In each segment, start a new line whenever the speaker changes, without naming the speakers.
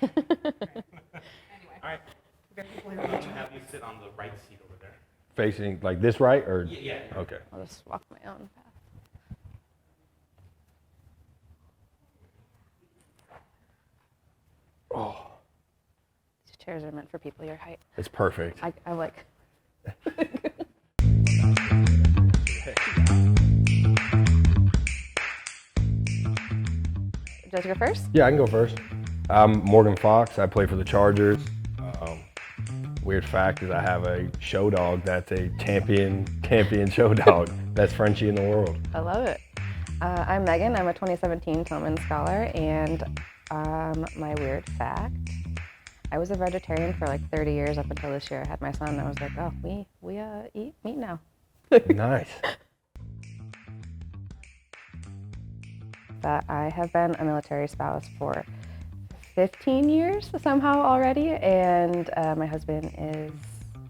All right. I'm going to have you sit on the right seat over there.
Facing like this, right? Or
Yeah.
Okay.
I'll just walk my own path.
Oh,
These chairs are meant for people your height.
it's perfect.
I like. Does go first?
Yeah, I can go first. I'm Morgan Fox. I play for the Chargers. Weird fact is I have a show dog that's a champion show dog. Best Frenchie in the world.
I love it. I'm Megan. I'm a 2017 Tillman Scholar, and my weird fact, I was a vegetarian for like 30 years up until this year. I had my son, and I was like, oh, we eat meat now.
Nice.
That I have been a military spouse for 15 years somehow already, and my husband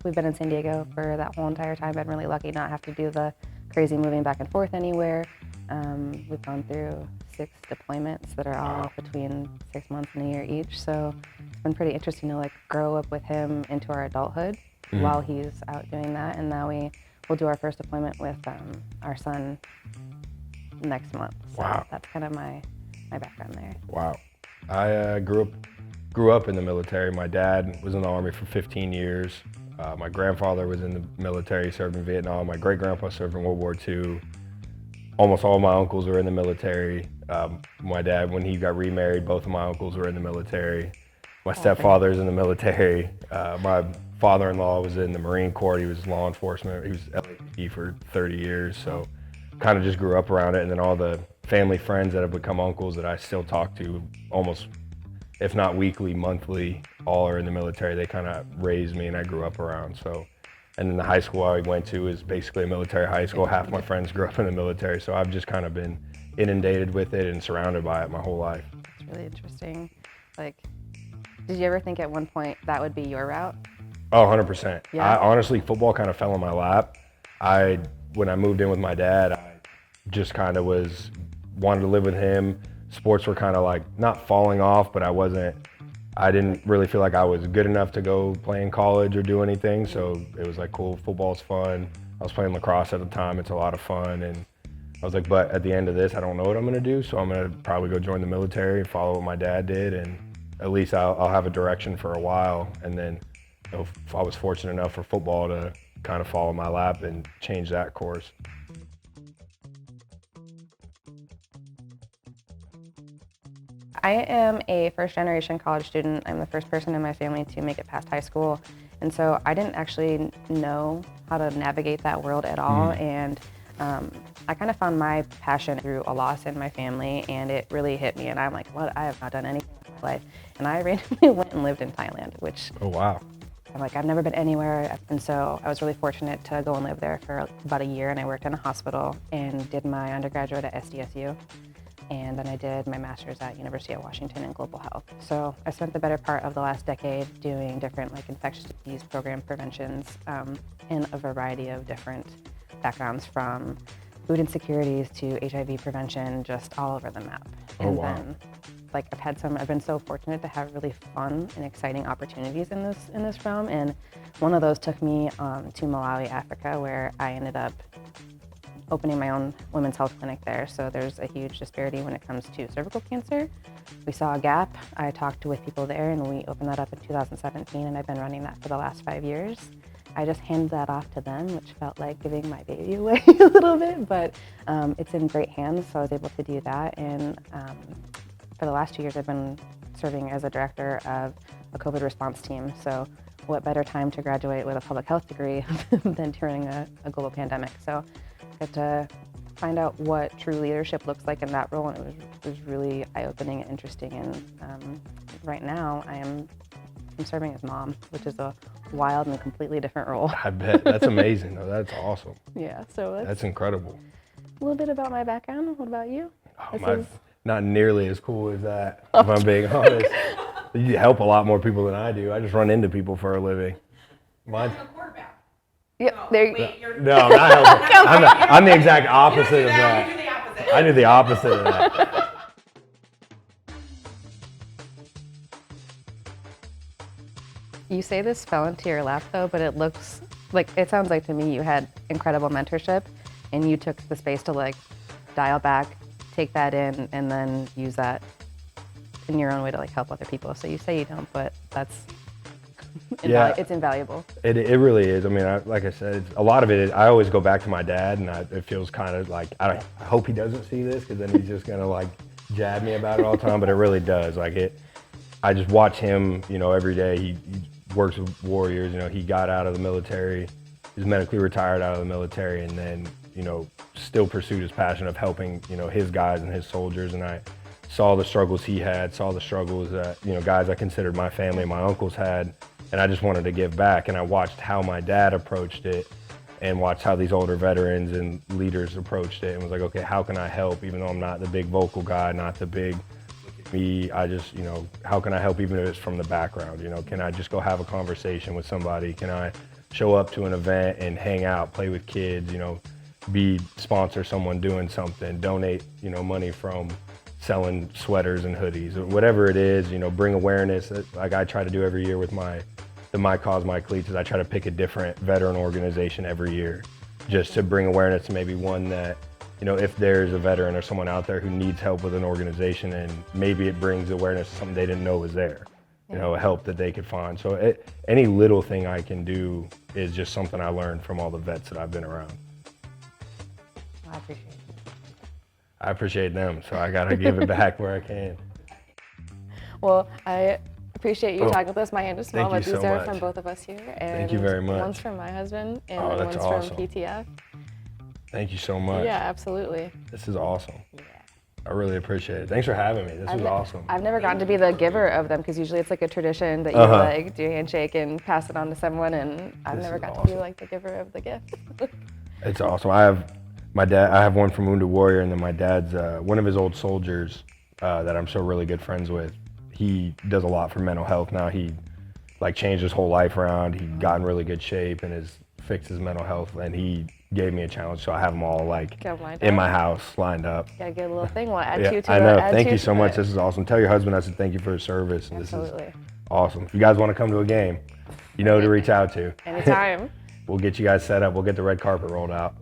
we've been in San Diego for that whole entire time. Been really lucky not have to do the crazy moving back and forth anywhere. We've gone through 6 deployments that are all between 6 months and a year each, so it's been pretty interesting to like grow up with him into our adulthood while he's out doing that, and now we'll do our first deployment with our son next month. So
Wow.
that's kind of my background there.
Wow. I grew up in the military. My dad was in the Army for 15 years. My grandfather was in the military, served in Vietnam. My great-grandpa served in World War II. Almost all my uncles were in the military. My dad, when he got remarried, both of my uncles were in the military. My stepfather's in the military. My father-in-law was in the Marine Corps. He was law enforcement. He was LAPD for 30 years, so kind of just grew up around it. And then all the family friends that have become uncles that I still talk to almost, if not weekly, monthly, all are in the military. They kind of raised me and I grew up around. So, and then the high school I went to is basically a military high school. Half my friends grew up in the military. So I've just kind of been inundated with it and surrounded by it my whole life.
It's really interesting. Like, did you ever think at one point that would be your route?
Oh, 100%.
Yeah.
Honestly, football kind of fell in my lap. When I moved in with my dad, I just kind of wanted to live with him. Sports were kind of like not falling off, but I didn't really feel like I was good enough to go play in college or do anything. So it was like, cool, football's fun. I was playing lacrosse at the time. It's a lot of fun. And I was like, but at the end of this, I don't know what I'm going to do. So I'm going to probably go join the military and follow what my dad did. And at least I'll have a direction for a while. And then if I was fortunate enough for football to kind of fall in my lap and change that course.
I am a first-generation college student. I'm the first person in my family to make it past high school. And so I didn't actually know how to navigate that world at all. And I kind of found my passion through a loss in my family, and it really hit me. And I'm like, what? I have not done anything in my life. And I randomly went and lived in Thailand, which
Oh, wow.
I'm like, I've never been anywhere. And so I was really fortunate to go and live there for about a year, and I worked in a hospital and did my undergraduate at SDSU. And then I did my master's at University of Washington in global health. So I spent the better part of the last decade doing different like infectious disease program preventions in a variety of different backgrounds, from food insecurities to HIV prevention, just all over the map.
Oh, wow.
Then like I've been so fortunate to have really fun and exciting opportunities in this realm. And one of those took me to Malawi, Africa, where I ended up opening my own women's health clinic there. So there's a huge disparity when it comes to cervical cancer. We saw a gap. I talked with people there, and we opened that up in 2017, and I've been running that for the last 5 years. I just handed that off to them, which felt like giving my baby away a little bit, but it's in great hands, so I was able to do that. And for the last 2 years, I've been serving as a director of a COVID response team. So what better time to graduate with a public health degree than during a global pandemic? So I got to find out what true leadership looks like in that role, and it was really eye-opening and interesting. And right now, I'm serving as mom, which is a wild and completely different role.
I bet. That's amazing. though. That's awesome.
Yeah, so
That's incredible.
a little bit about my background. What about you?
Not nearly as cool as that, if I'm being honest. You help a lot more people than I do. I just run into people for a living. Mine's,
I'm a quarterback.
Yep, there you go.
Wait, you're
no, I'm not helping. I'm the exact opposite of
You do
that.
the opposite.
I do the opposite of that.
You say this fell into your lap though, but it sounds like to me you had incredible mentorship and you took the space to like dial back, take that in, and then use that in your own way to like help other people. So you say you don't, but that's it's invaluable.
It really is. I mean, like I said, a lot of it is, I always go back to my dad, and it feels kind of like, I hope he doesn't see this, because then he's just gonna like jab me about it all the time, but it really does. Like I just watch him, you know, every day. He works with warriors, you know, he got out of the military, he's medically retired out of the military, and then, you know, still pursued his passion of helping, you know, his guys and his soldiers. And I saw the struggles he had, saw the struggles that, you know, guys I considered my family, my uncles had, and I just wanted to give back. And I watched how my dad approached it and watched how these older veterans and leaders approached it, and was like, okay, how can I help? Even though I'm not the big vocal guy, not the big me, I just, you know, how can I help even if it's from the background? You know, can I just go have a conversation with somebody? Can I show up to an event and hang out, play with kids, you know, sponsor someone doing something, donate, you know, money from selling sweaters and hoodies, or whatever it is, you know, bring awareness. Like I try to do every year with my cause, my cleats, is I try to pick a different veteran organization every year, just to bring awareness to maybe one that, you know, if there's a veteran or someone out there who needs help with an organization, and maybe it brings awareness to something they didn't know was there, you know, help that they could find. So any little thing I can do is just something I learned from all the vets that I've been around.
I appreciate it.
I appreciate them, so I gotta give it back where I can.
Well, I appreciate you talking with us. My hand is small, but
Thank you
these
so
are
much.
from both of us here. And
Thank you very much.
One's from my husband, and
Oh,
then
that's
one's
awesome.
from PTF.
Thank you so much.
Yeah, absolutely.
This is awesome.
Yeah.
I really appreciate it. Thanks for having me. This was awesome.
I've never gotten to be the giver of them, because usually it's like a tradition that you like do a handshake and pass it on to someone, and I've
This
never
is
got to be
awesome.
like the giver of the gift.
It's awesome. I have one from Wounded Warrior, and then my dad's, one of his old soldiers that I'm still really good friends with. He does a lot for mental health now. He like changed his whole life around. He got in really good shape and has fixed his mental health, and he gave me a challenge, so I have them all like in my house lined up.
Gotta get a little thing. We'll add
Yeah,
two to
I
it.
know.
Add
Thank
two
you
to
so much.
it.
This is awesome. Tell your husband I said thank you for his service. And
Absolutely.
This is awesome. If you guys want to come to a game, you know who to reach out to.
Anytime.
We'll get you guys set up. We'll get the red carpet rolled out.